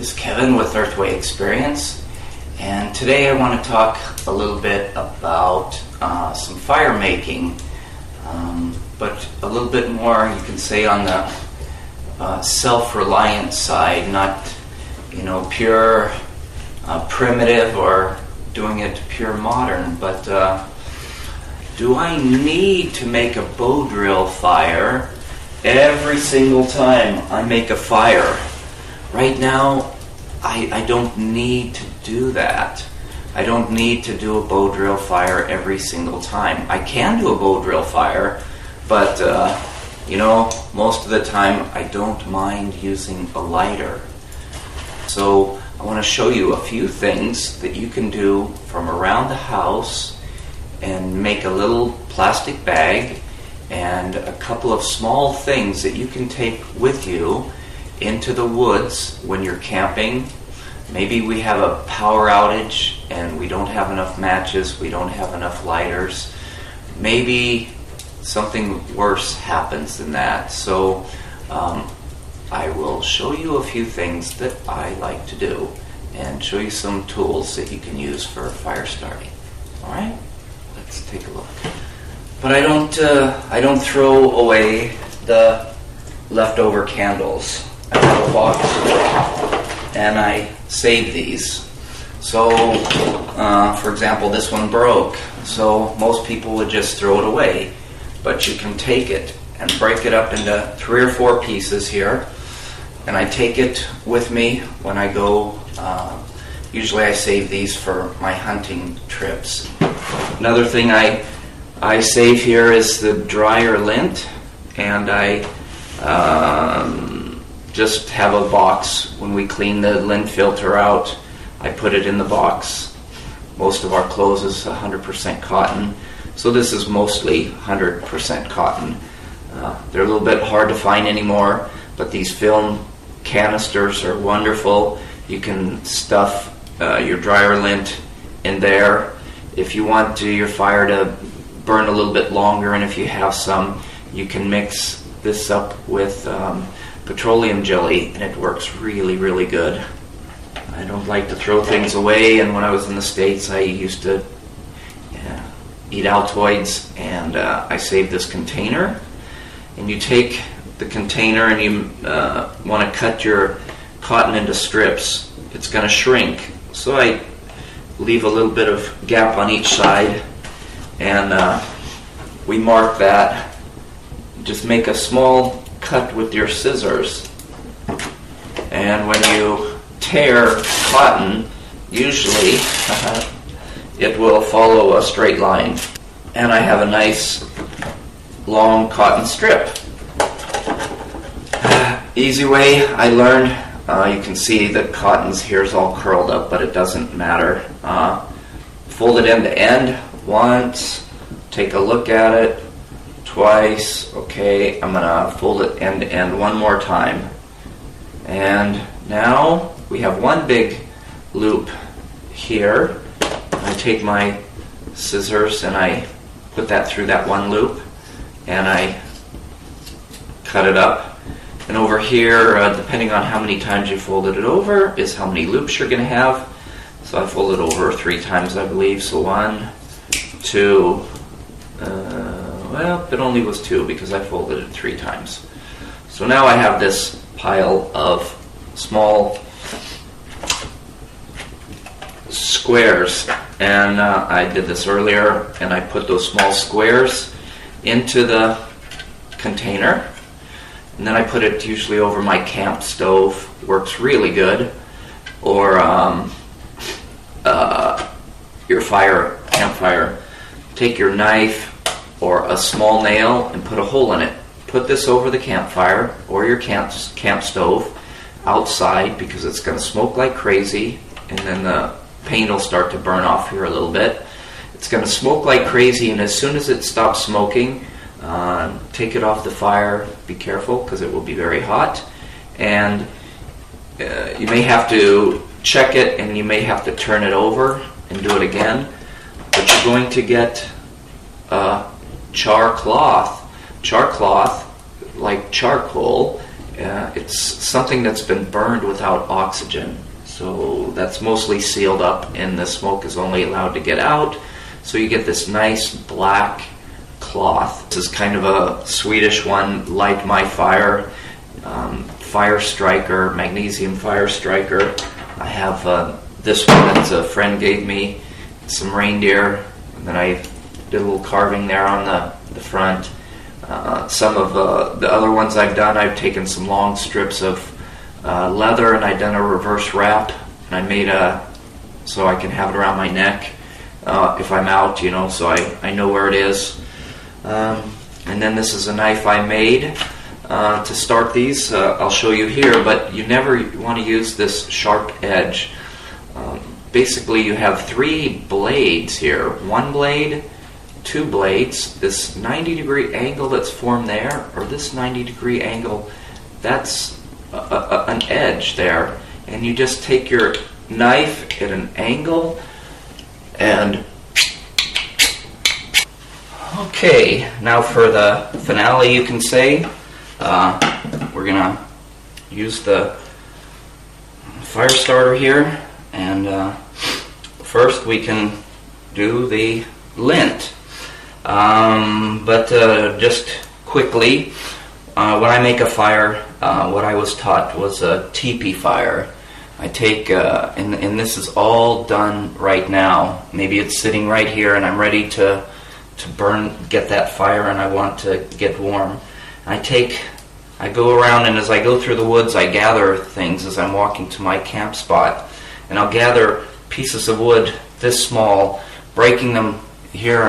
is Kevin with Earthway Experience, and today I want to talk a little bit about some fire making, but a little bit more, you can say, on the self-reliant side, not pure primitive or doing it pure modern, but do I need to make a bow drill fire every single time I make a fire? Right now, I don't need to do that. I don't need to do a bow drill fire every single time. I can do a bow drill fire, but most of the time I don't mind using a lighter. So I want to show you a few things that you can do from around the house and make a little plastic bag and a couple of small things that you can take with you into the woods when you're camping. Maybe we have a power outage and we don't have enough matches, we don't have enough lighters. Maybe something worse happens than that. So I will show you a few things that I like to do and show you some tools that you can use for fire starting. Alright? Let's take a look. But I don't throw away the leftover candles. I have a box and I save these. So, for example, this one broke. So most people would just throw it away. But you can take it and break it up into 3 or 4 pieces here. And I take it with me when I go. Usually I save these for my hunting trips. Another thing I save here is the dryer lint, and I just have a box. When we clean the lint filter out, I put it in the box. Most of our clothes is 100% cotton, so this is mostly 100% cotton. They're a little bit hard to find anymore, but these film canisters are wonderful. You can stuff your dryer lint in there. If you want your fire to burn a little bit longer, and if you have some, you can mix this up with petroleum jelly, and it works really, really good. I don't like to throw things away, and when I was in the States, I used to eat Altoids, and I saved this container. And you take the container and you want to cut your cotton into strips. It's going to shrink. So I leave a little bit of gap on each side, and we mark that. Just make a small cut with your scissors, and when you tear cotton, usually it will follow a straight line, and I have a nice long cotton strip. Easy way I learned. You can see that cotton's here is all curled up, but it doesn't matter. Fold it end to end once, take a look at it, twice. Okay, I'm going to fold it end to end one more time. And now we have one big loop here. I take my scissors and I put that through that one loop, and I cut it up. And over here, depending on how many times you folded it over, is how many loops you're going to have. So I folded it over 3 times, I believe. So 1, 2, well, it only was 2 because I folded it 3 times. So now I have this pile of small squares, and I did this earlier, and I put those small squares into the container, and then I put it usually over my camp stove. Works really good. Or your campfire. Take your knife or a small nail and put a hole in it. Put this over the campfire or your camp stove outside, because it's going to smoke like crazy, and then the paint will start to burn off here a little bit. It's going to smoke like crazy, and as soon as it stops smoking, take it off the fire. Be careful, because it will be very hot, and you may have to check it, and you may have to turn it over and do it again. But you're going to get char cloth, like charcoal, It's something that's been burned without oxygen. So that's mostly sealed up and the smoke is only allowed to get out. So you get this nice black cloth. This is kind of a Swedish one, Light My Fire, Fire Striker, Magnesium Fire Striker. I have this one that a friend gave me, some reindeer, and then I did a little carving there on the front. Some of the other ones I've done, I've taken some long strips of leather and I've done a reverse wrap, and I made so I can have it around my neck if I'm out, so I know where it is. And then this is a knife I made to start these. I'll show you here, but you never want to use this sharp edge. Basically, you have 3 blades here. 1 blade, 2 blades, this 90-degree angle that's formed there, or this 90-degree angle, that's an edge there. And you just take your knife at an angle and... Okay, now for the finale, you can say, we're going to use the fire starter here, and first we can do the lint. But just quickly, when I make a fire, what I was taught was a teepee fire. I take, and this is all done right now. Maybe it's sitting right here and I'm ready to get that fire and I want to get warm. I go around, and as I go through the woods, I gather things as I'm walking to my camp spot. And I'll gather pieces of wood this small, breaking them here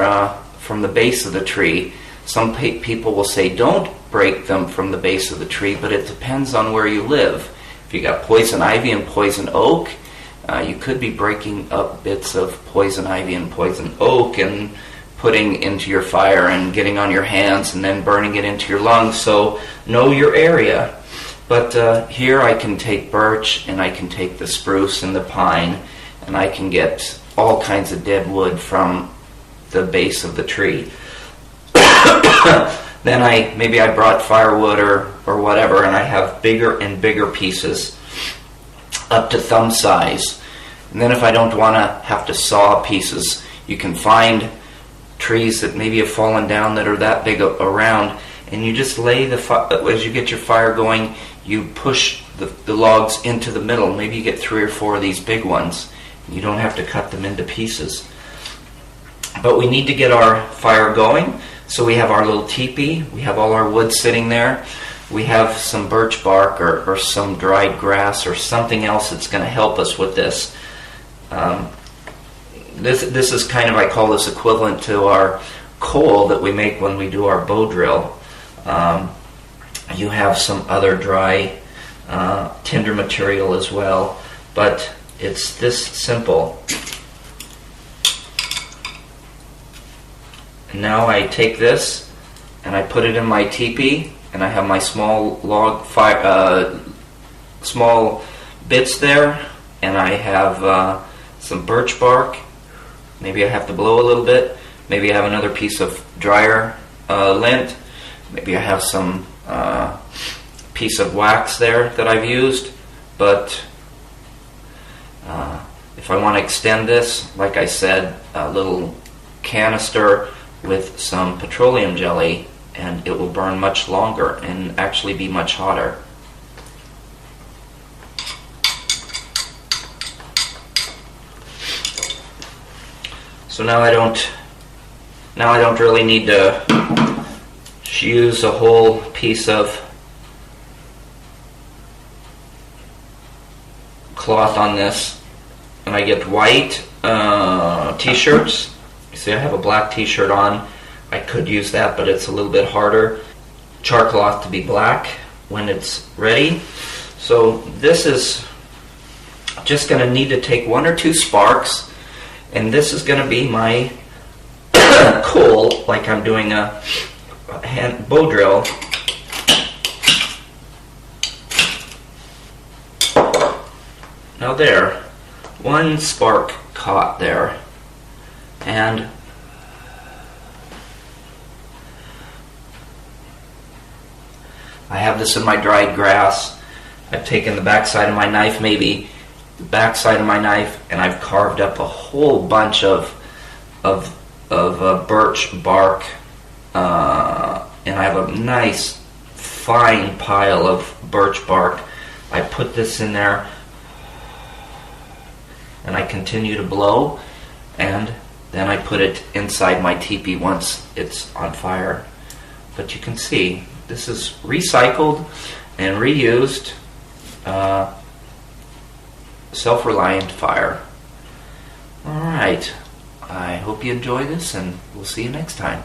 from the base of the tree. Some people will say don't break them from the base of the tree, but it depends on where you live. If you got poison ivy and poison oak, you could be breaking up bits of poison ivy and poison oak and putting into your fire and getting on your hands and then burning it into your lungs. So know your area. But here I can take birch and I can take the spruce and the pine, and I can get all kinds of dead wood from the base of the tree. Then maybe I brought firewood or whatever, and I have bigger and bigger pieces up to thumb size. And then if I don't want to have to saw pieces, you can find trees that maybe have fallen down that are that big around, and you just lay as you get your fire going, you push the logs into the middle. Maybe you get 3 or 4 of these big ones. You don't have to cut them into pieces. But we need to get our fire going. So we have our little teepee, we have all our wood sitting there, we have some birch bark or some dried grass or something else that's going to help us with this. This is kind of, I call this equivalent to our coal that we make when we do our bow drill. You have some other dry tinder material as well, but it's this simple. And now I take this and I put it in my teepee, and I have my small log fire, small bits there, and I have some birch bark. Maybe I have to blow a little bit. Maybe I have another piece of drier lint. Maybe I have some piece of wax there that I've used. But if I want to extend this, like I said, a little canister with some petroleum jelly, and it will burn much longer and actually be much hotter. So now I don't really need to use a whole piece of cloth on this. And I get white t-shirts. You see I have a black t-shirt on. I could use that, but it's a little bit harder. Char cloth to be black when it's ready. So this is just going to need to take 1 or 2 sparks, and this is going to be my coal, like I'm doing a hand bow drill. Now there, 1 spark caught there, and I have this in my dried grass. I've taken the backside of my knife, maybe the backside of my knife, and I've carved up a whole bunch of birch bark, and I have a nice fine pile of birch bark. I put this in there, and I continue to blow, and then I put it inside my teepee once it's on fire. But you can see this is recycled and reused self-reliant fire. Alright, I hope you enjoy this, and we'll see you next time.